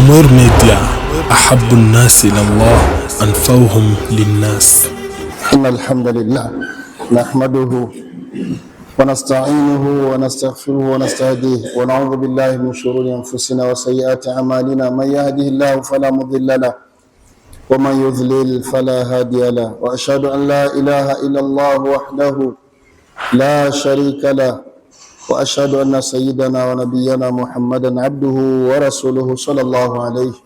Nure Media, ahabbu an-nas ila Allah anfa'uhum lin-nas. Innal hamdalillah nahmaduhu wa nasta'inuhu wa nastaghfiruhu wa nastahdihi wa na'udhu billahi min shururi anfusina wa sayyiati a'malina. Man yahdihillahu fala mudilla lahu wa man yudlil fala hadiya lahu. Wa ashhadu an la ilaha illa Allah wahdahu la sharika lahu wa ashhadu anna sayyidana wa nabiyyana Muhammadan abduhu wa rasuluhu sallallahu alayhi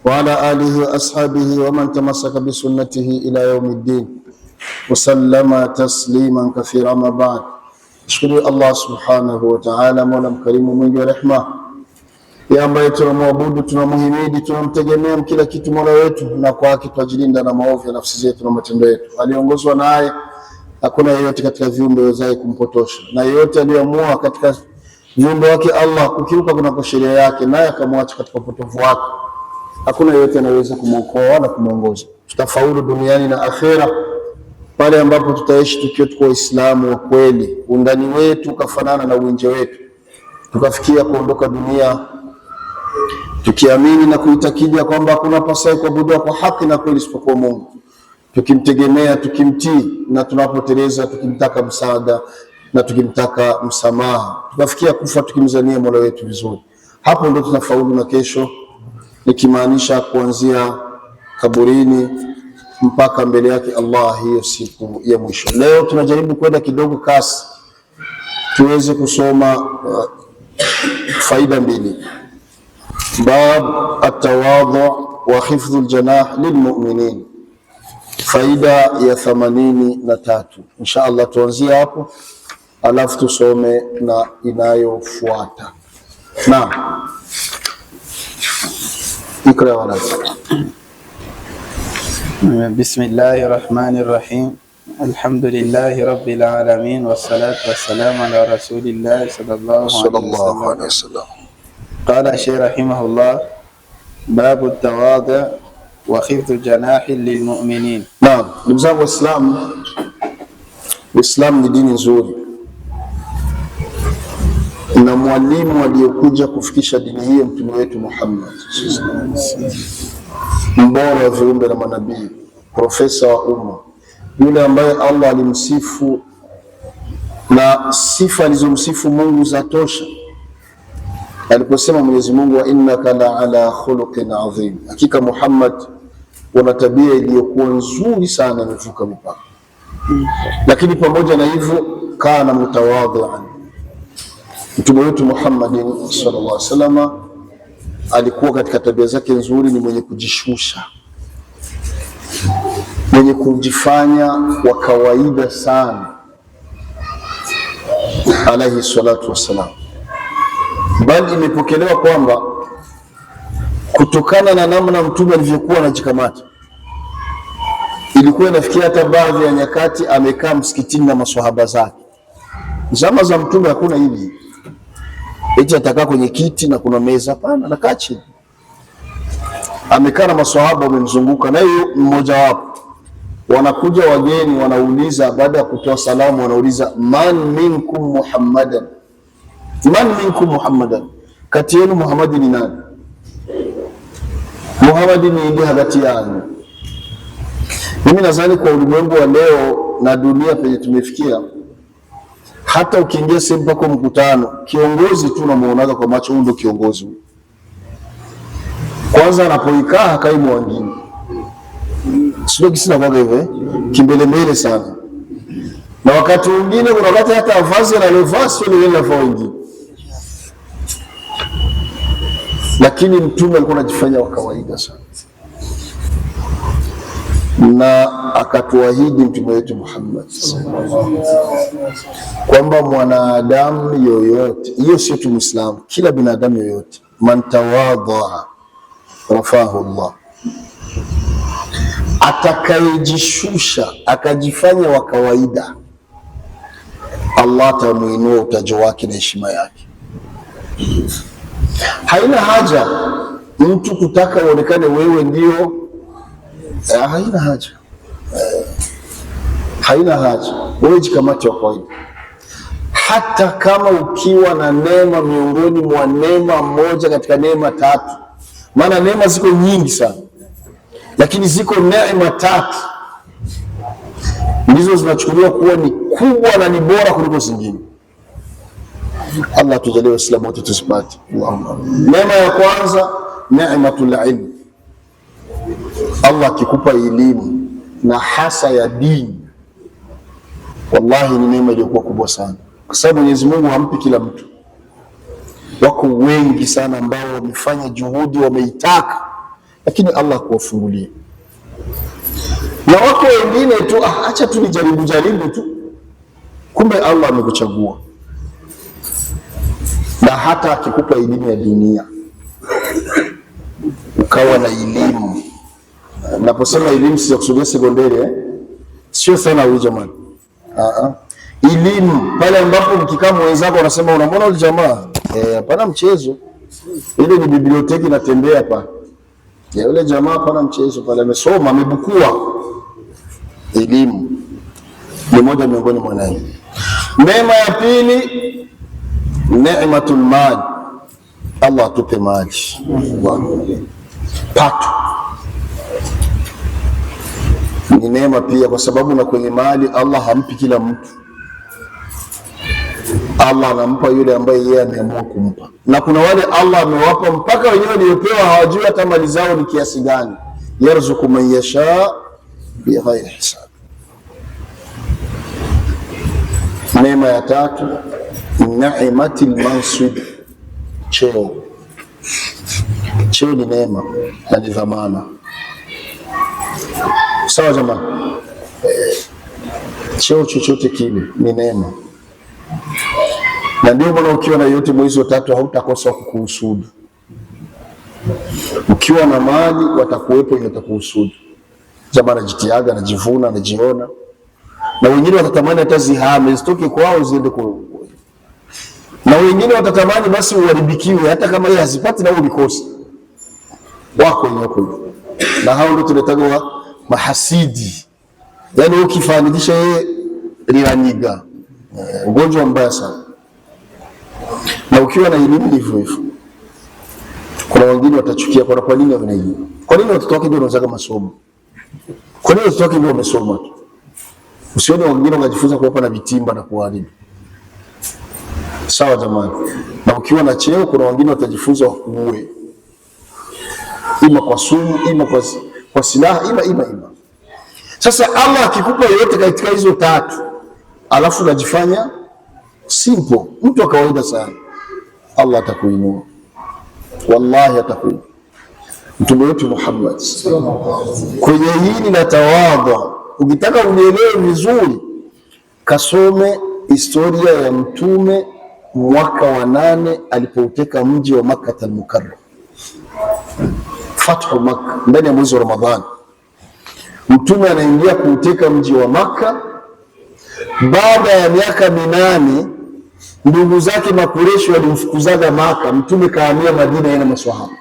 wa ala alihi wa ashabihi wa man tamassaka bi sunnatihi ila yawmiddin wa sallama tasliman kathira. Ma ba'd. Shukuru Allah subhanahu wa ta'ala, Mola mkarimu mwingi wa rehema, ya ambaye tunamwabudu, tunamuhimidi, tunamtegemea kila kitu Mola wetu, na kwake twajilinda na maovu ya nafsi zetu na matendo yetu. Aliongozwa naye, hakuna yeyote katika viumbe wezaye kumpotosha, na yeyote aliyeamua katika viumbe wake Allah kukiuka kunako sheria yake, naye akamwacha katika upotovu wake, hakuna yeyote anayeweza kumwokoa wala kumuongoza. Tutafaulu duniani na akhera pale ambapo tutaishi tukiwa tuko Waislamu wa kweli, undani wetu ukafanana na uwinje wetu, tukafikia kuondoka dunia tukiamini na kuitakidi kwamba hakuna pasaye kuabudiwa kwa haki na kweli isipokuwa Mungu, tukimtegemea, tukimtii, na tunapoteleza tukimtaka msaada na tukimtaka msamaha, tukafikia kufa tukimzania Mola wetu vizuri. Hapo ndio tunafaulu na kesho, nikimaanisha kuanzia kaburini mpaka mbele yake Allah, hiyo siku ya mwisho. Leo tunajaribu kwenda kidogo kasi tuweze kusoma faida mbili. Bab at-tawadhu wa hifdhu al-janah lilmu'minin, faida ya 83. Insha Allah tuanzie hapo alafu tusome na inayofuata. Naam, ikra wala. Bismillahir Rahmanir Rahim. Alhamdulillahi Rabbil Alamin, wassalatu wassalamu ala Rasulillahi sallallahu alaihi wasallam. Qala Shaykh rahimahullah, babu at-tawadhu wa khifdhu janahi lilmu'minin. Naam, ndugu zangu Waislamu, Uislamu ni dini nzuri, na mwalimu aliyekuja kufikisha dini hii mtume wetu Muhammad, mbora wa viumbe na manabii, profesa wa umma, yule ambaye Allah alimsifu na sifa alizomsifu Mungu za tosha aliposema Mwenyezi Mungu, wa innaka la ala khuluqin adhim, hakika Muhammad una tabia iliyokuwa nzuri sana, imevuka mipaka. Lakini pamoja na hivyo, kana mutawadhian, mtume wetu Muhammad sallallahu alaihi wasallam alikuwa katika tabia zake nzuri ni mwenye kujishusha, mwenye kujifanya wa kawaida sana, alaihi salatu wassalam. Bali imepokelewa kwamba kutokana na namna mtume alivyokuwa anajikamata, ilikuwa inafikia hata baadhi ya nyakati amekaa msikitini na maswahaba zake. Zama za mtume hakuna hivi eti atakaa kwenye kiti na kuna meza, hapana, anakaa chini, amekaa na maswahaba wamemzunguka, na hiyo mmoja wapo. Wanakuja wageni, wanauliza baada ya kutoa salamu, wanauliza man minkum Muhammadan, man minkum Muhammadan, kati yenu Muhammad ni nani? Muhammad ni ndiye hagati yangu. Mimi nadhani kwa ulimwengu wa leo na dunia penye tumefikia, hata ukiingia sehemu pako mkutano, kiongozi tu unamuonaga kwa macho, huyo ndio kiongozi huyo. Kwanza anapoikaa hakai mwingine, sio kisina kwa hivyo kimbele mbele sana, na wakati mwingine kuna wakati hata vazi analovaa sio ile la wengine. Lakini mtume alikuwa anajifanya wa kawaida sana, na akatuahidi mtume wetu Muhammad kwamba mwanadamu yoyote, hiyo sio tu Muislamu, kila binadamu yoyote, man tawadha rafahu Allah, atakayejishusha akajifanya wa kawaida, Allah atamuinua utajo wake na heshima yake. Haina haja mtu kutaka uonekane wewe ndio, haina haja, haina haja. Wewe jikamate wa kawaida. hata kama ukiwa na neema miongoni mwa neema moja katika neema tatu, Maana neema ziko nyingi sana, lakini ziko neema tatu ndizo zinachukuliwa kuwa ni kubwa na ni bora kuliko zingine. Allah tujalie Waislamu wote tusipate. Neema ya kwanza, neematul ilm. Allah akikupa elimu na hasa ya dini, wallahi ni neema iliyokuwa kubwa sana, kwa sababu Mwenyezi Mungu hampi kila mtu. Wako wengi sana ambao wamefanya juhudi, wameitaka, lakini Allah kuwafungulia. Na wako wengine tu acha tu nijaribu tu, kumbe Allah amekuchagua. Na hata akikupa elimu ya dunia, ukawa na elimu, naposema elimu si kusudia sekondari, sio sana huyu jamani. Elimu pale ambapo mkikaa mwenzako unasema unamwona yule jamaa, hapana mchezo, ile ni biblioteki natembea hapa. Yule jamaa hapana mchezo pale, amesoma, amebukua. Elimu ni moja miongoni mwa neema. Neema ya pili, neematul mali. Allah atupe maji, pato ni neema pia, kwa sababu na kwenye mali Allah hampi kila mtu. Allah anampa yule ambaye yeye ameamua kumpa, na kuna wale Allah amewapa mpaka wenyewe waliopewa hawajui hata mali zao ni kiasi gani. Yarzuku man yasha bighairi hisab. Neema ya tatu, neematil mansib. Cheo. Cheo ni neema na ni dhamana. Sawa jamani? Cheo chochote kile ni neema, na ndio maana ukiwa na yote mwezi wa tatu hautakosa kukuhusudu. Ukiwa na mali watakuwepo wenye watakuhusudu. Jamaa anajitiaga, anajivuna, anajiona, na wengine watatamani hata zihame zitoke kwao ziende kwa, na wengine watatamani basi uharibikiwe hata kama yeye hazipati na ulikosa. Wako nyoko, na hao ndio tunataka mahasidi. Yaani ukifanikisha yeye linaniga, ugonjwa mbaya sana. Na ukiwa na elimu hivyo hivyo, kuna wengine watachukia kwa nini wana elimu? Kwa nini watoto wake ndio wanaanza masomo? Kwa nini watoto wake ndio wamesoma tu? Usione wengine wanajifunza kuwapa na vitimba na kuharibu. Sawa jamani? Na ukiwa na cheo, kuna wengine watajifunza uwe ima kwa sumu, ima kwa silaha, ima. Sasa Allah akikupa yote katika hizo tatu, alafu unajifanya simple, mtu wa kawaida sana, Allah atakuinua. Wallahi atakuinua. Mtume wetu Muhammad kwenye hili la tawadhu, ukitaka unielewe vizuri, kasome historia ya mtume mwaka wa 8 alipouteka mji wa Makkah al-Mukarram, Fathu Makkah, ndani ya mwezi wa Ramadhani. Mtume anaingia kuuteka mji wa Makkah. Baada ya miaka 8 ndugu zake Makureshi walimfukuzaga Makkah, mtume kahamia Madina yeye na maswahaba.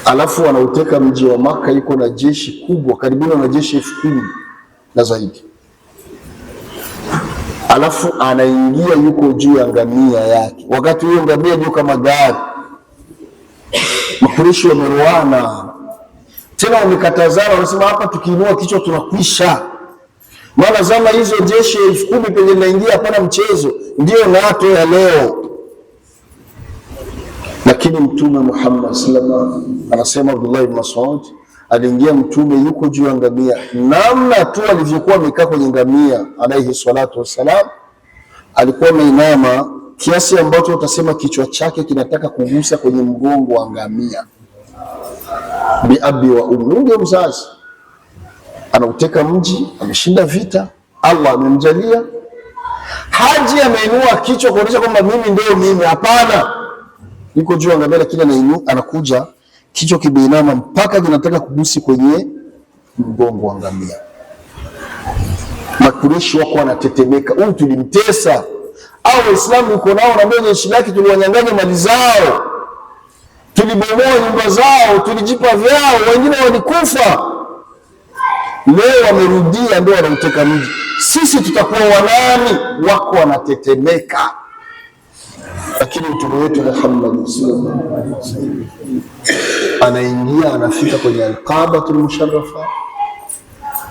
Alafu anauteka mji wa Makkah, yuko na jeshi kubwa, karibuni na jeshi 10,000 na zaidi. Alafu anaingia, yuko juu ya ngamia yake. Wakati huyo ngamia yuko kama gari. Makureshi wameruana tena, wamekatazana, wanasema hapa tukiinua kichwa tunakwisha. Maana zama hizo jeshi 10,000 penye linaingia hapana mchezo, ndio NATO ya leo. Lakini Mtume Muhammad sallallahu alaihi wasallam anasema, Abdullah ibn Mas'ud aliingia mtume yuko juu ya ngamia, namna tu alivyokuwa amekaa kwenye ngamia alayhi salatu wassalam, alikuwa ameinama kiasi ambacho utasema kichwa chake kinataka kugusa kwenye mgongo wa ngamia. Bi abi wa ummi, ndio mzazi. Anauteka mji, ameshinda vita, Allah amemjalia haji, ameinua kichwa kuonyesha kwamba mimi ndio mimi. Hapana, yuko juu ya ngamia, lakini anakuja kichwa kibeinama mpaka kinataka kugusi kwenye mgongo wa ngamia. Makureshi wako wanatetemeka, huyu tulimtesa, au Waislamu yuko nao na mbele jeshi lake, tuliwanyang'anya mali zao, tulibomoa nyumba zao, tulijipa vyao, wengine walikufa. Leo wamerudia, ndio wanauteka mji. Sisi tutakuwa wanani? Wako wanatetemeka. Lakini mtume wetu Muhammad sallallahu alaihi wasallam anaingia, anafika kwenye Al-Kaabatul Musharrafa,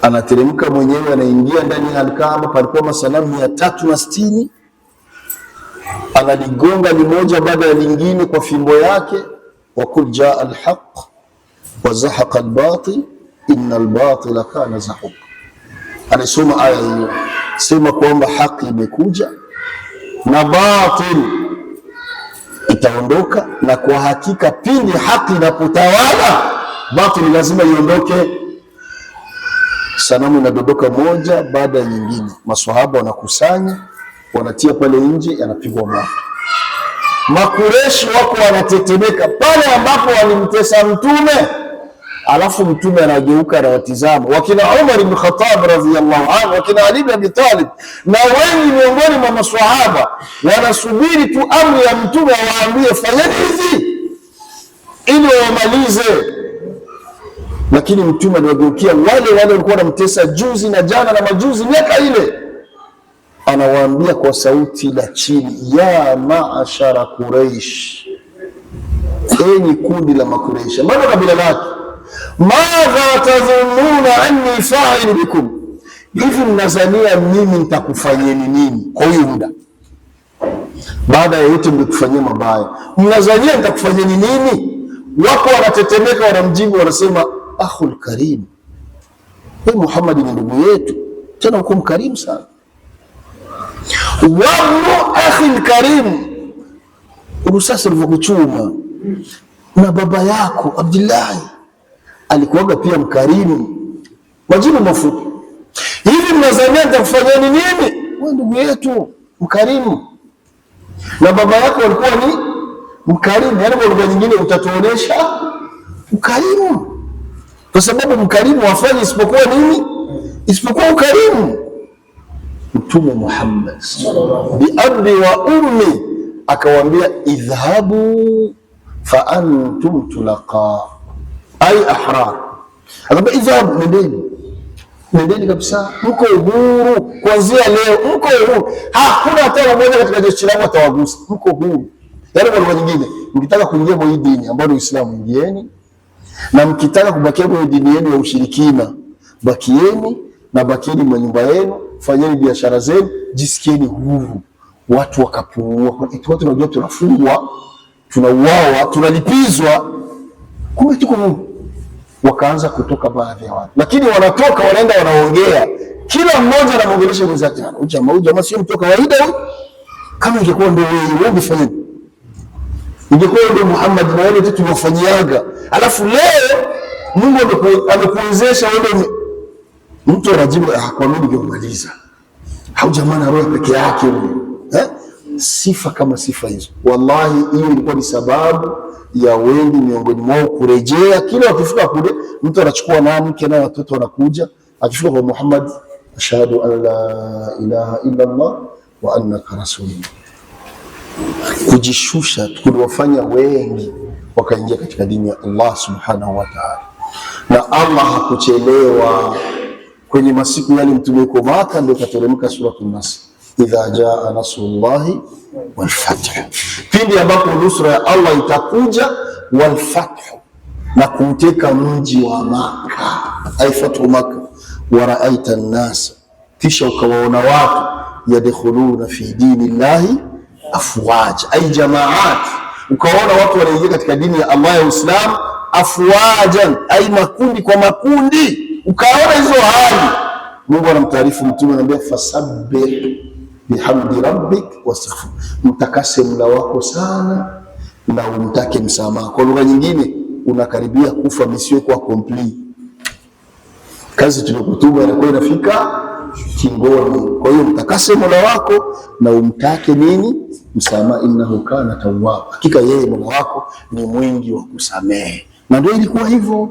anateremka mwenyewe, anaingia ndani ya Al-Kaaba. Palikuwa masanamu 360, analigonga limoja baada ya lingine kwa fimbo yake, wa qul jaa al-haq wa zahaqa al-batil inna al-batila kana zahuqa. Anasoma aya hiyo, sema kwamba haki imekuja na batil itaondoka, na kwa hakika pindi haki inapotawala batil lazima iondoke. Sanamu inadondoka moja baada ya nyingine, maswahaba wanakusanya, wanatia pale nje, yanapigwa moto. Makureshi wako wanatetemeka pale ambapo walimtesa mtume, alafu mtume anageuka na watizama. Wakina Umar ibn Khattab radhiyallahu anhu, wakina Ali ibn Abi Talib na wengi miongoni mwa maswahaba wanasubiri tu amri ya mtume awaambie fanyeni hivi ili wamalize. Lakini mtume aliwageukia wale walikuwa wanamtesa juzi na jana na majuzi miaka ile, anawaambia kwa sauti la chini, ya maashara Quraish, enyi kundi la Makureish, maana kabila lake, madha tadhunnuna anni fa'il bikum, hivi mnazania mimi nitakufanyeni nini kwa huyu muda? Baada ya yote mlikufanyia mabaya, mnazania nitakufanyeni nini? Wako wanatetemeka, wanamjibu, wanasema akhul karim, wewe Muhammad ni ndugu yetu, tena uko mkarimu sana. Wabnu akhil karim, rusasi ulivyokuchuma na baba yako Abdullahi alikuwaga pia mkarimu. Majibu mafupi, hivi mnazania nitakufanyeni nini? Wewe ndugu yetu mkarimu na baba yako walikuwa ni mkarimu. Yaani kwa lugha nyingine utatuonesha ukarimu, kwa sababu mkarimu hafanyi isipokuwa nini? Isipokuwa ukarimu. Mtume Muhammad bi abi wa ummi akawaambia idhhabu fa antum tulaqa ay ahrar. Akaba idhhabu, nendeni kabisa, mko huru kuanzia leo, mko huru, hakuna hata mmoja katika jeshi langu atawagusa, mko huru. Yaani kwa lugha nyingine, mkitaka kuingia kwenye dini ambayo ni Uislamu ingieni, na mkitaka kubakia kwenye dini yenu ya ushirikina bakieni, na bakieni mwa nyumba yenu, fanyeni biashara zenu, jisikieni huru. Watu wakapungua, watu tunajua tunafungwa, tunauawa, tunalipizwa, kumbe tuko huru. Wakaanza kutoka baadhi ya watu, lakini wanatoka wanaenda wanaongea, kila mmoja anamuongelesha mwenzake, huyu jamaa sio mtu kawaida huyu. Kama ingekuwa ndio wewe ungefanya, ingekuwa ndio Muhammad na wale tunafanyiaga, alafu leo Mungu amekuwezesha wewe. Mtu anajibu kwa mimi ningemaliza, au jamaa na roho peke yake huyo. Sifa kama sifa hizo, wallahi hiyo ilikuwa ni sababu ya wengi miongoni mwao kurejea. Kila wakifika kule, mtu anachukua nani kena, watoto wanakuja, akifika kwa Muhammad, ashhadu an la ilaha illa Allah wa annaka rasulullah. Kujishusha kuliwafanya wengi wakaingia katika dini ya Allah subhanahu wa ta'ala. Na Allah hakuchelewa, kwenye masiku yale mtume yuko Maka, ndio kateremka suratul Nasr, idha jaa nasrullahi wal fath, pindi ambapo nusra ya Allah itakuja, wal fath, na kuteka mji wa Maka, ay fathu Maka, wa ra'aita an-nas, kisha ukawaona watu, yadkhuluna fi dinillahi afwaj, ay jamaat, ukawaona watu wanaingia katika dini ya Allah ya Uislamu afwajan, ay makundi kwa makundi. Ukaona hizo hali, Mungu anamtaarifu mtume, anamwambia fasabbih bihamdi rabbik wastaghfir, mtakase Mola wako sana na umtake msamaha. Kwa lugha nyingine, unakaribia kufa misio kwa complete, kazi tuliyokutuma inakuwa inafika kingoni. Kwa hiyo mtakase Mola wako na umtake nini? Msamaha, innahu kana tawwab, hakika yeye Mola wako ni mwingi wa kusamehe. Na ndio ilikuwa hivyo.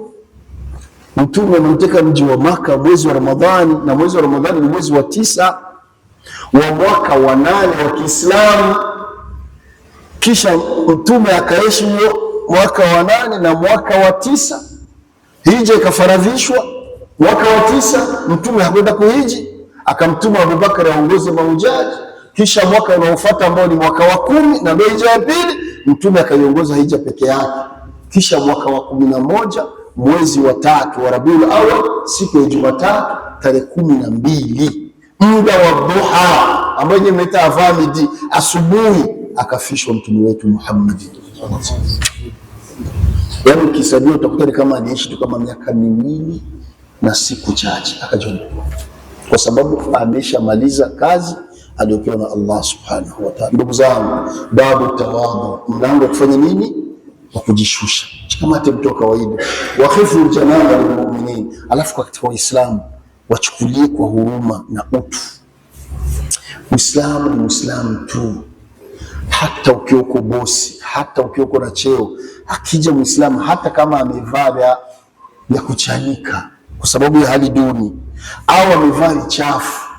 Mtume ameteka mji wa Maka mwezi wa Ramadhani, na mwezi wa Ramadhani ni mwezi wa 9 wa mwaka wa 8 wa Kiislamu. Kisha mtume akaishi mwaka wa 8 na mwaka wa 9, hija ikafaradhishwa. Mwaka wa 9 mtume hakwenda kuhiji, akamtuma Abubakar aongoze mahujaji. Kisha mwaka unaofuata ambao ni mwaka wa 10 na ndio hija ya pili, Mtume akaiongoza hija peke yake. Kisha mwaka wa 11 mwezi wa 3 wa Rabiul Awwal, siku ya Jumatatu tarehe 12, muda wa duha ambao ni meta avamidi, asubuhi, akafishwa mtume wetu Muhammad. Yaani ukisabia utakuta kama aliishi tu kama miaka 2 na siku chache akajoa, kwa sababu ameshamaliza kazi aliyopewa na Allah subhanahu wa ta'ala. Ndugu zangu, babu tawadhu, mlango kufanya nini? Wa kujishusha, kama hata mtu kawaida. Wa khifu janaba lilmu'minin, alafu katika Uislamu wachukulie kwa huruma na utu. Uislamu ni Muislamu tu, hata ukiwa uko bosi, hata ukiwa uko na cheo, akija Muislamu hata kama amevaa ya kuchanika kwa sababu ya hali duni au amevaa chafu,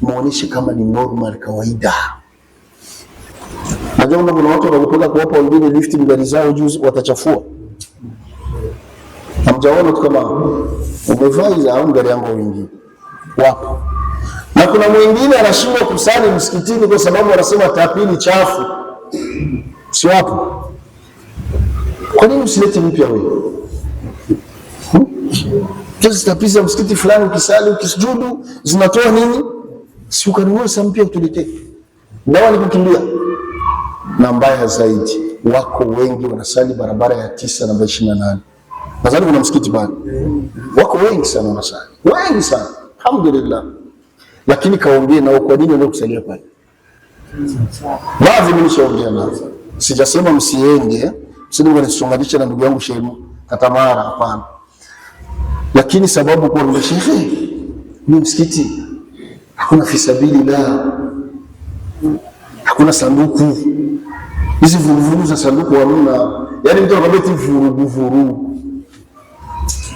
muoneshe kama ni normal, kawaida. Najua kuna watu wanapokuja kuwapa wengine lift gari zao juu watachafua. Hamjaona tu kama umevaa hizo au gari yangu wengine wapo. Na kuna mwingine anashindwa kusali msikitini kwa sababu anasema tapini chafu. Si wapo? Kwa nini usilete mpya wewe? Hizi tapiza msikiti fulani ukisali ukisujudu zinatoa nini? Si ukanunua saa mpya utuletee. Dawa ni kukimbia. Na mbaya zaidi, wako wengi wanasali barabara ya 9 na 28. Nadhani kuna msikiti bado. Wako wengi sana wanasali. Wengi sana. Alhamdulillah. Lakini kaongee nao, kwa nini ndio kusalia pale? Baadhi mimi nishaongea nao. Sijasema msiende, msije mkanisonganisha na ndugu yangu Sheikh Katamara, hapana. Lakini sababu kwa ndio Sheikh, ni msikiti hakuna fisabilillah. Hakuna sanduku. Hizi vurugu za sanduku hamna. Yaani mtu anakwambia vurugu.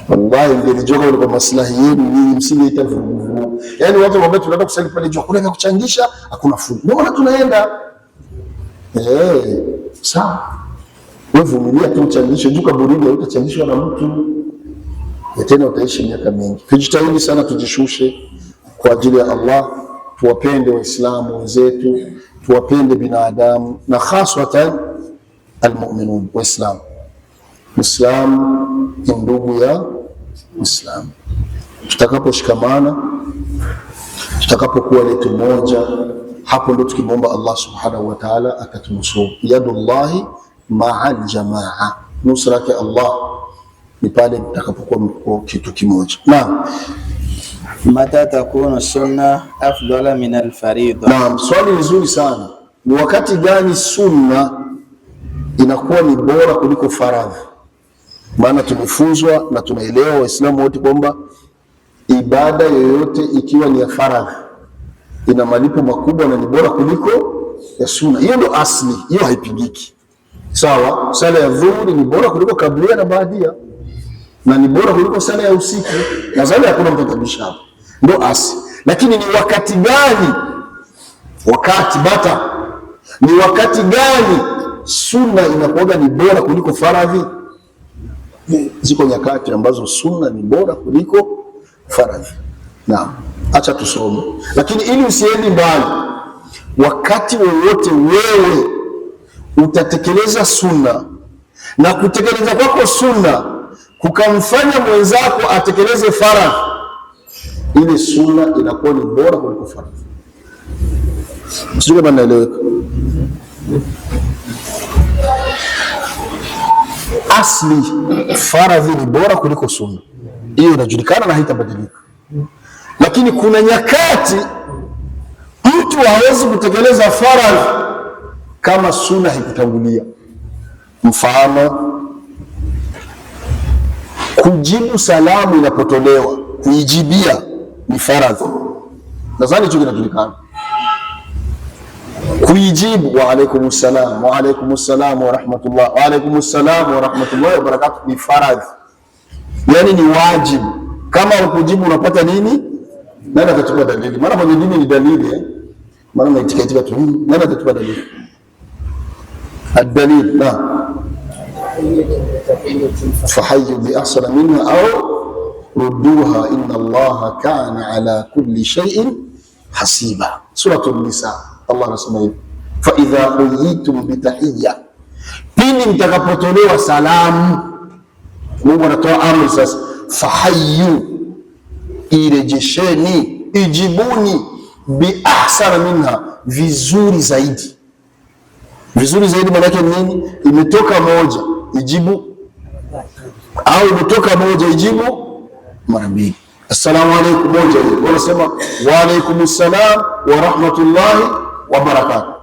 Wallahi ingelijoka ile kwa maslahi yenu ni msingeita vurugu. Yaani watu wanaambia tunaenda kusali pale juu, hakuna kuchangisha, hakuna fungu. Ndio maana tunaenda. Sawa. Wewe vumilia tu, uchangishe juu kaburini, utachangishwa na mtu. Tena utaishi miaka mingi. Tujitahidi sana tujishushe kwa ajili ya Allah, tuwapende Waislamu wenzetu, tuwapende binadamu, na haswatan almu'minun, Waislamu. Muislamu ni ndugu ya Muislamu. Tutakaposhikamana, tutakapokuwa letu moja, hapo ndio tukimwomba Allah subhanahu wa ta'ala akatunusuru. Yadullahi ma'al jamaa, nusra yake Allah ni pale tutakapokuwa kitu kimoja. Naam. Mata takunu sunna afdala min al-faridha? Naam, swali nzuri sana. Ni wakati gani sunna inakuwa ni bora kuliko faradhi? Maana tumefunzwa na tunaelewa Waislamu wote kwamba ibada yoyote ikiwa ni ya faradhi ina malipo makubwa na ni bora kuliko ya sunna. Hiyo ndio asli, hiyo haipingiki. Sawa, sala ya dhuhuri ni bora kuliko kablia na baadia, na ni bora kuliko sala ya usiku. Nadhani hakuna mtatabisha hapo. Ndio asli. Lakini ni wakati gani? Ni wakati gani sunna inakuwa ni bora kuliko faradhi? Ziko nyakati ambazo sunna ni bora kuliko faradhi. Naam, acha tusome. Lakini ili usiende mbali, wakati wowote wewe utatekeleza sunna na kutekeleza kwako sunna kukamfanya mwenzako atekeleze faradhi, ile sunna inakuwa ni bora kuliko faradhi. Sio kama naeleweka? Asli faradhi ni bora kuliko sunna, hiyo inajulikana na haitabadilika. Lakini kuna nyakati mtu hawezi kutekeleza faradhi kama sunna haikutangulia. Mfano, kujibu salamu inapotolewa, kuijibia ni faradhi. Nadhani hicho kinajulikana. Kuijibu wa alaikumus salam, wa alaikumus salam wa rahmatullah, wa alaikumus salam wa rahmatullahi wa barakatuh ni faradhi. Yani ni wajibu. Kama ukujibu unapata nini? Nani atatupa dalili? Maana kwenye dini ni dalili Maana maitika tu. Nani atatupa dalili? Ad-dalil, na fahayyu bi ahsana minha au rudduha inna Allaha kana ala kulli shay'in hasiba. Suratul Nisa Allah anasema hivi, fa idha huyitum bitahiyya, pindi mtakapotolewa salamu. Mungu anatoa amri sasa, fahayyu, irejesheni, ijibuni, bi ahsana minha, vizuri zaidi. Vizuri zaidi maana yake nini? Imetoka moja ijibu, au imetoka moja ijibu mara mbili. Assalamu alaykum moja, wanasema wa alaykumus salam wa rahmatullahi wa barakatuh,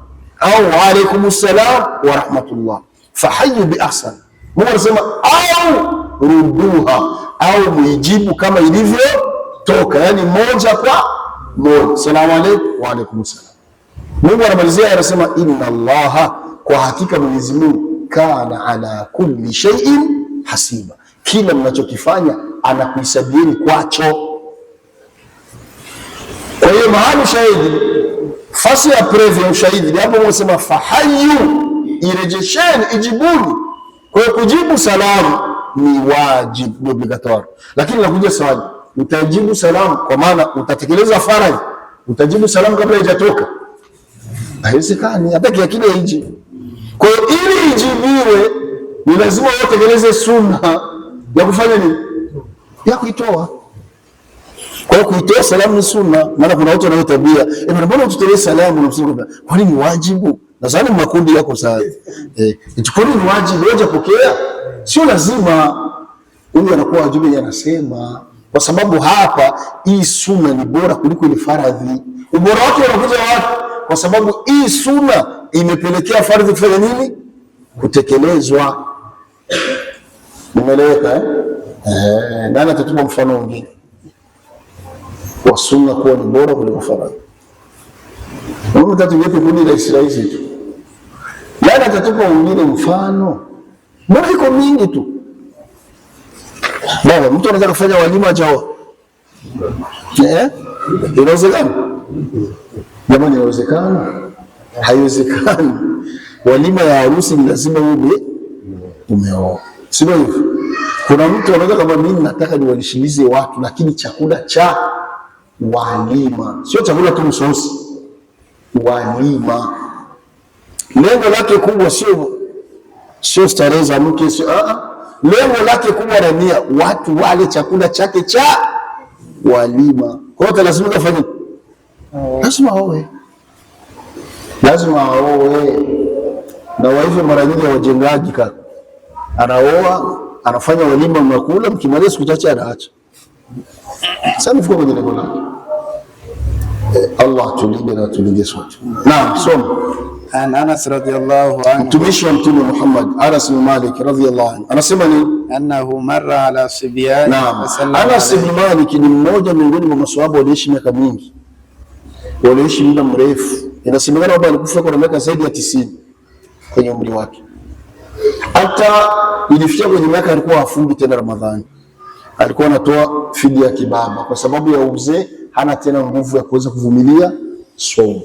au wa alaykumus salam wa rahmatullah, fahayyu bi ahsan. Mungu anasema au ruduha, au muijibu kama ilivyo toka, yani moja kwa moja. Assalamu alaykum wa alaykumus salam. Mungu anamalizia anasema inna Allaha, kwa hakika Mwenyezi Mungu, kana ala kulli shay'in hasiba, kila mnachokifanya anakuhesabieni kwacho. Kwa hiyo mahali shahidi, fasi ya preve ya ushahidi hapo unasema fahayyu, irejesheni, ijibuni. Kwa hiyo kujibu salamu ni wajib, ni obligatoire. Lakini nakuja swali, utajibu salamu kwa maana utatekeleza faradhi, utajibu salamu kabla haijatoka? Haiwezekani, hata kiakili haiji. Kwa hiyo ili ijibiwe ni lazima utekeleze sunna ya kufanya nini? Ya kuitoa. Kwa hiyo kuitoa salamu ni sunna. Maana kuna watu wanao tabia, mbona ututolee salamu na msingi? Kwani ni wajibu? Nadhani makundi yako sawa. Kwani ni wajibu wewe pokea? Sio lazima. Huyu anakuwa wajibu, yeye anasema kwa sababu hapa hii sunna ni bora kuliko ile faradhi. Ubora wake unakuja wapi? Kwa sababu hii sunna imepelekea faradhi kufanya nini? Kutekelezwa. Nimeeleweka nani atatupa mfano mwingine wa sunna kuwa ni bora kuliko faradhi? Mungu tatuweke kundi la Israeli tu. Nani atatupa mwingine mfano? Mbona iko mingi tu. Baba, mtu anaweza kufanya walima jao. Inawezekana? Jamani, inawezekana? Haiwezekani. Walima ya harusi ni lazima umeoa. Sio hivyo? Kuna mtu anaweza kama mimi nataka niwalishimize watu, lakini chakula cha walima, sio chakula tu msosi, walima. Lengo lake kubwa sio starehe za mke, sio lengo lake kubwa na nia watu wale chakula chake cha walima. Kwa hiyo lazima kafanye, lazima aoe. Na waifu mara nyingi wajengaji kaka, anaoa, anafanya walima, mnakula, mkimaliza siku chache anaacha. Sasa mfuko kwenye lengo lake. Allah tulinde na tulinde sote. Naam, soma. An Anas radhiyallahu anhu, mtumishi wa Mtume Muhammad Anas bin Malik radhiyallahu anhu anasema ni annahu marra ala sibyan. Naam, Anas bin Malik ni mmoja miongoni mwa maswahaba waliishi miaka mingi, waliishi muda mrefu. Inasemekana kwamba alikufa kwa miaka zaidi ya 90 kwenye umri wake. Hata ilifikia kwenye miaka alikuwa hafungi tena Ramadhani, alikuwa anatoa fidia ya kibaba kwa sababu ya uzee, hana tena nguvu ya kuweza kuvumilia somo.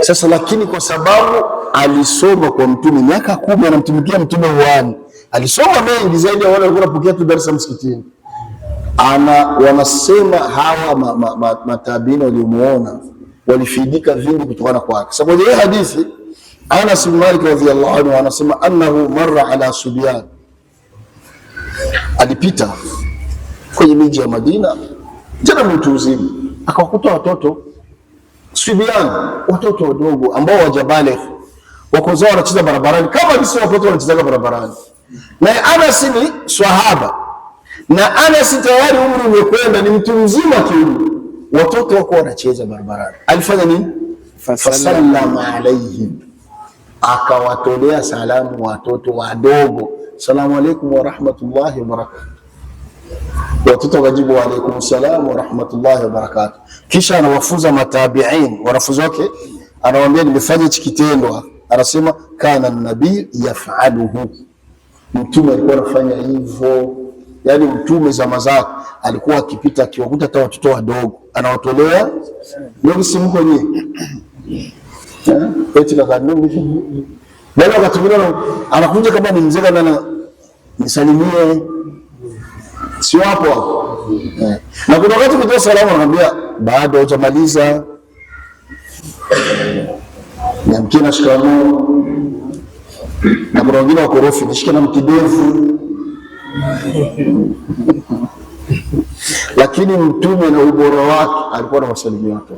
Sasa lakini kwa sababu alisoma kwa Mtume miaka 10, anamtumikia Mtume wani, alisoma mengi zaidi ya wale walikuwa wanapokea tu darasa msikitini. Wanasema hawa matabiina waliomuona walifidika vingi kutokana kwake. Sababu ya hadithi Anas bin Malik radhiyallahu anhu anasema annahu marra ala subyan, alipita kwenye miji ya Madina tena mtu mzima, akawakuta watoto subyan, watoto wadogo ambao wajabale wako zao wanacheza barabarani kama jinsi watoto wanacheza barabarani. Na Anas ni swahaba, na Anas tayari umri umekwenda, ni mtu mzima kiumri, watoto wako wanacheza barabarani. Alifanya nini? Fasallama alayhim, akawatolea salamu watoto wadogo, salamu alaykum wa rahmatullahi wa barakatuh. Watoto wajibu wa alaykum salam wa rahmatullahi wa barakatuh. Kisha anawafunza matabi'in, wanafunzi wake, anawaambia nimefanya hiki kitendo. Anasema kana nabii yaf'aluhu, mtume alikuwa anafanya hivyo. Yani mtume zama zake alikuwa akipita akiwakuta hata watoto wadogo anawatolea ndio simu kwenye eti la kanuni. Bali wakati mwingine anakuja kama ni mzee kana nisalimie, sio hapo. Na kuna wakati kutoa salamu anamwambia bado hujamaliza, Niamkie shikamoo. Na kuna wengine wakorofi, nishike na mkidevu. Lakini Mtume na ubora wake alikuwa anawasalimia watu.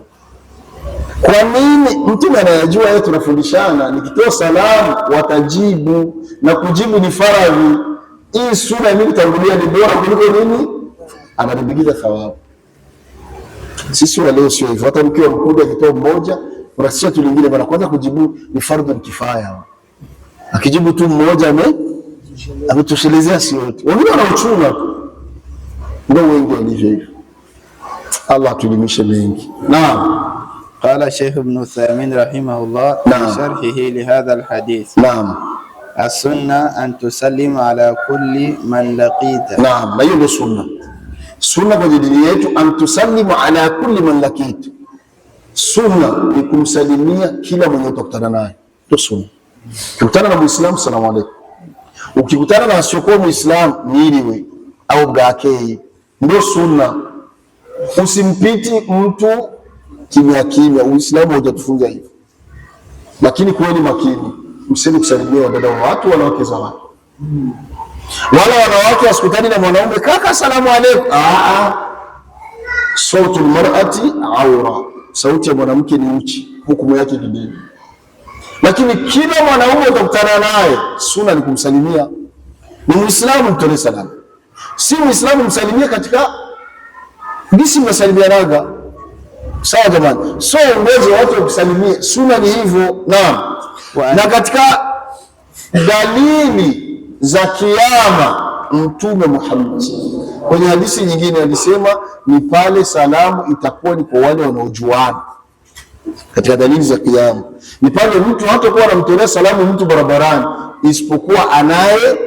Kwa nini? Mtume anayajua yeye, tunafundishana, nikitoa salamu watajibu, na kujibu ni faradhi. Hii sunna mimi tangulia ni bora kuliko nini? Ananibigiza thawabu. Sisi wa leo sio hivyo. Hata mkiwa mkubwa akitoa mmoja, unasikia tu lingine bwana, kwanza kujibu ni fardhu kifaya. Akijibu tu mmoja ametoshelezea si wote. Wengine wanauchunga tu. Ndio wengi walivyo hivyo. Allah tulimishe mengi. Naam. قال شيخ ابن عثيمين رحمه الله في شرحه لهذا الحديث. نعم. السنة أن تسلم على كل من لقيت. نعم. ما هي السنة؟ السنة kwa dini yetu an tusallimu ala kulli man laqit. Sunna ni kumsalimia kila mwenye utakutana naye. Ndio sunna. Ukikutana na Muislamu salamu alaykum. Ukikutana na asiyokuwa Muislamu niliwe au gake. Ndio sunna. Usimpiti mtu kimya kimya. Uislamu hujatufunza hivyo. Lakini kuweni makini, mseme kusalimia wadada wa watu, wanawake za watu. Wala wanawake wasikutani na mwanaume kaka salamu alaykum. Sautul mar'ati awra. Sauti ya mwanamke ni uchi, hukumu yake kidini. Lakini kila mwanaume utakutana naye, sunna ni kumsalimia. Ni Muislamu mtolee salamu. Si Muislamu msalimie katika gisi mnasalimianaga. Sawa jamani. So ngozi watu kusalimia, sunna ni hivyo. Naam. Na katika dalili za kiyama Mtume Muhammad kwenye hadithi nyingine alisema ni pale salamu itakuwa ni kwa wale wanaojuana. Katika dalili za kiyama ni pale mtu hatakuwa anamtolea salamu mtu barabarani isipokuwa anaye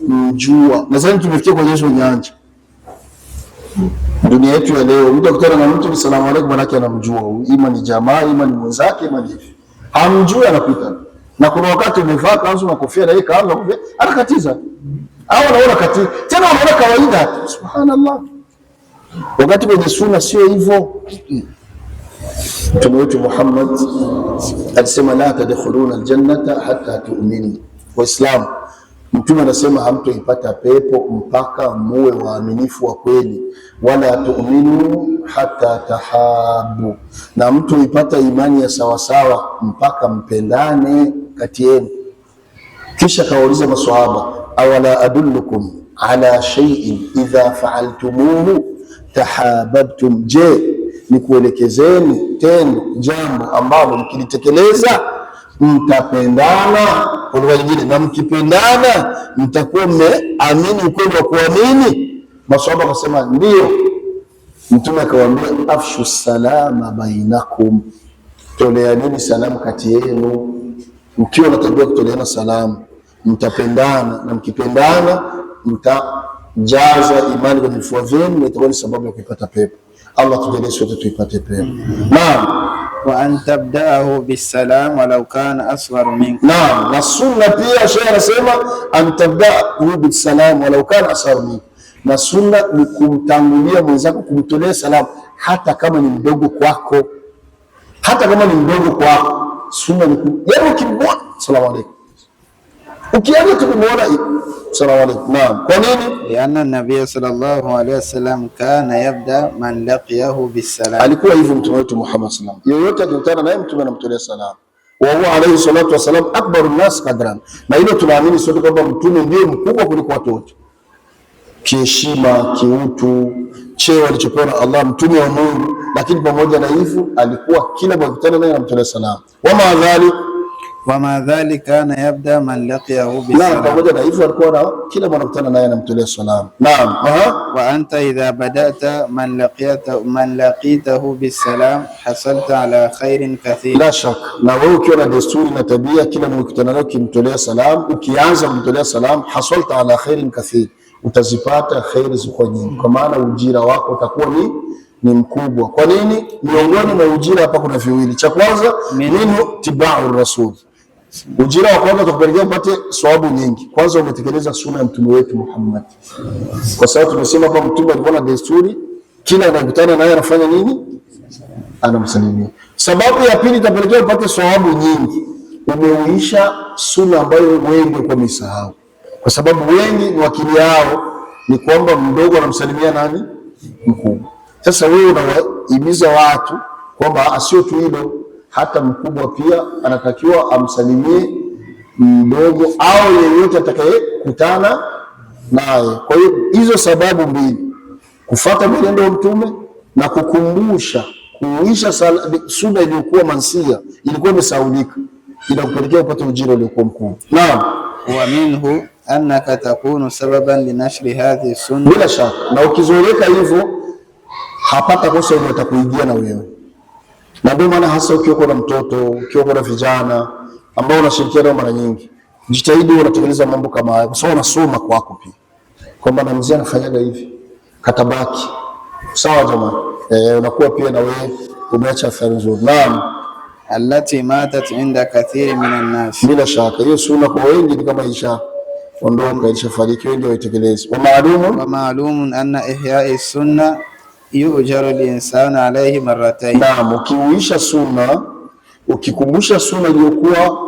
mjua. Nadhani tumefikia kwenye hizo nyanja. Dunia yetu ya leo, mtu akutana na mtu ni salamu alaykum, manake anamjua, ima ni jamaa, ima ni mwenzake, ima ni hamjui, anapita. Na kuna wakati umevaa kanzu na kofia na yeye kaanza kufia, anakatiza. Au anaona katiza. Tena anaona kawaida. Subhanallah. Wakati kwenye sunna sio hivyo. Mtume wetu Muhammad alisema la tadkhuluna aljannata hatta tu'minu. Waislamu, Mtume anasema hamtoipata pepo mpaka muwe waaminifu wa kweli, wala tu'minu hatta tahabu, na mtoipata imani ya sawasawa mpaka mpendane kati yenu. Kisha kawauliza maswahaba, awala adullukum ala shay'in idha fa'altumuhu tahabbtum, je nikuelekezeni tendo jambo ambalo mkilitekeleza mtapendana? Kwa lugha nyingine, na mkipendana mtakuwa mmeamini ukweli wa kuamini. Maswahaba wakasema ndio. Mtume akawaambia afshu salama bainakum, toleaneni salamu kati yenu. Mkiwa na tabia kutoleana salamu mtapendana, na mkipendana mtajaza imani kwenye vifua vyenu, na itakuwa ni sababu ya kupata pepo. Allah tujalie sote tuipate pepo. Naam. Wa an tabda'ahu bisalam walau kana asghar minkum. Naam, na sunna pia Sheikh anasema an tabda'ahu bisalam walau kana asghar minkum. Na sunna ni kumtangulia mwenzako, kumtolea salamu hata kama ni mdogo kwako. Hata kama ni mdogo kwako, sunna ni yaani ukimwona salamu alaykum. Ukianza tukimwona salamu alaykum. Naam. Kwa nini? Lianna Nabii sallallahu alayhi wasallam kana yabda man laqiyahu bisalam. Alikuwa hivyo Mtume wetu Muhammad sallallahu alayhi wasallam. Yoyote akikutana naye Mtume anamtolea salamu. Wa huwa alayhi salatu wasalam akbarun nas qadran. Na hilo tunaamini sote kwamba Mtume ndiye mkubwa kuliko watu wote. Kiheshima, kiutu, cheo alichopewa na Allah, Mtume wa Mungu. Lakini pamoja na hivyo alikuwa kila akikutana naye anamtolea salamu. Wama dhali kana yabda man laqiyahu bisalam. Pamoja na hivyo alikuwa na kila mwanakutana naye anamtolea salamu. Naam. Wa anta idha badata man laqitahu bisalam hasalta ala khairin kathir. La shak. Na wewe ukiwa na desturi na tabia kila mwanakutana naye kimtolea salamu, ukianza kumtolea salamu hasalta ala khairin kathir, utazipata khairi ziko nyingi, kwa maana ujira wako utakuwa ni mkubwa. Kwa nini? Miongoni mwa ujira hapa kuna viwili. Cha kwanza minhu tibau rasul. Ujira wa kwanza utakupelekea upate sawabu nyingi. Kwanza umetekeleza sunna ya Mtume wetu Muhammad. Kwa sababu tumesema kwamba Mtume alikuwa na desturi kila anakutana naye anafanya nini? anamsalimia. Sababu ya pili itapelekea upate thawabu nyingi, umeuisha sunna ambayo wengi walikuwa wamesahau, kwa sababu wengi ni wakili yao ni kwamba mdogo anamsalimia nani? Mkubwa. Sasa wewe unawahimiza watu kwamba sio tu hilo, hata mkubwa pia anatakiwa amsalimie mdogo au yeyote atakayekutana naye. Kwa hiyo hizo sababu mbili, kufuata mwenendo wa Mtume na kukumbusha kuisha sunna iliyokuwa mansia, ilikuwa imesaulika, inakupelekea upate ujira uliokuwa mkubwa. Naam, wa minhu annaka takunu sababan linashri hadhihi sunna, bila shaka. Na ukizoeleka hivyo hapata kosa ile atakuingia na wewe, na ndio maana hasa ukiwa na mtoto, ukiwa na vijana ambao unashirikiana mara nyingi, jitahidi unatekeleza mambo kama haya, kwa sababu unasoma kwako pia kwamba na mzee anafanyaga hivi, katabaki sawa jamani. Unakuwa pia na wewe umeacha athari nzuri. Naam, allati matat inda kathiri minan nas, bila shaka hiyo sunna kwa wengi ni kama isha ondoka, ilishafariki, wengi waitekeleze. Wa ma'lumun anna ihya'i sunna yujaru al-insanu alayhi marratayn. Naam, ukiuisha sunna, ukikumbusha sunna iliyokuwa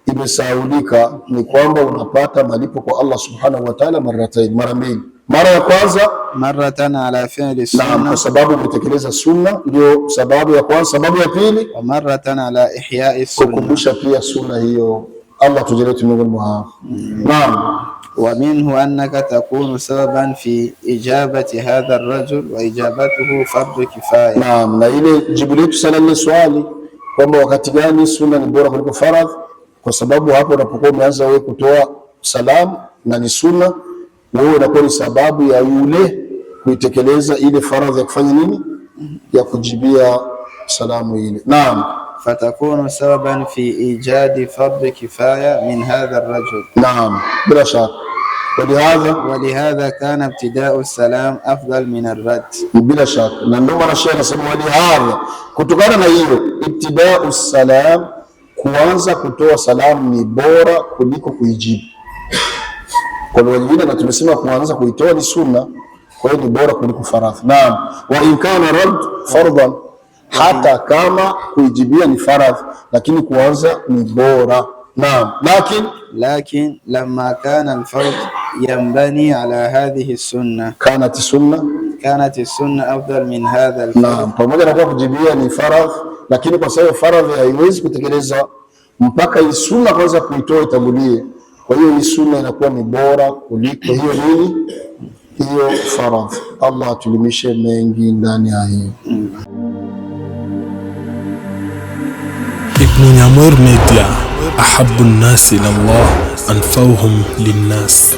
imesaulika, ni kwamba unapata malipo kwa Allah subhanahu wa ta'ala marratayn, mara mbili. Mara ya kwanza maratan ala fi'li sunna, naam, kwa sababu umetekeleza sunna, ndio sababu ya kwanza. Sababu ya pili, wa maratan ala ihya'i sunna, kukumbusha pia sunna hiyo. Allah tujalie miongoni mwa. Naam, wa minhu annaka takunu sababan fi ijabati hadha ar-rajul wa ijabatuhu fardu kifaya. Naam, na ile jibu letu sana ile swali kwamba wakati gani sunna ni bora kuliko faradhi, kwa sababu hapo unapokuwa umeanza wewe kutoa salamu na ni sunna, wewe unakuwa ni sababu ya yule kuitekeleza ile faradhi ya kufanya nini, ya kujibia salamu ile. Naam, fatakunu sababan fi ijadi fardu kifaya min hadha ar-rajul. Naam, bila shaka. Walihadha kana ibtida'u salam afdal min ar-rad, bila shaka. Na ndio maana Sheikh anasema walihadha, kutokana na hiyo ibtida'u salam, kuanza kutoa salamu ni bora kuliko kuijibu. Kwa wengine na tumesema kuanza kuitoa ni sunna, kwa hiyo ni bora kuliko faradhi. Naam, wa in kana rad fardhan, hata kama kuijibia ni faradhi, lakini kuanza ni bora. Naam, lakin lamma kana al-fard yanbani ala hadhihi sunna, kanat sunna afdal min hadha al-fard. Naam, pamoja na kujibia ni faradhi, lakini kwa sababu faradhi haiwezi kutekeleza mpaka hii sunna kwanza kuitoa itangulie. Kwa hiyo hii sunna inakuwa ni bora kuliko hiyo nini, hiyo faradhi. Allah atulimishe mengi ndani ya hiyo. Ibn Nyamur Media, ahabbu an-nasi ila Allah anfa'uhum lin-nas.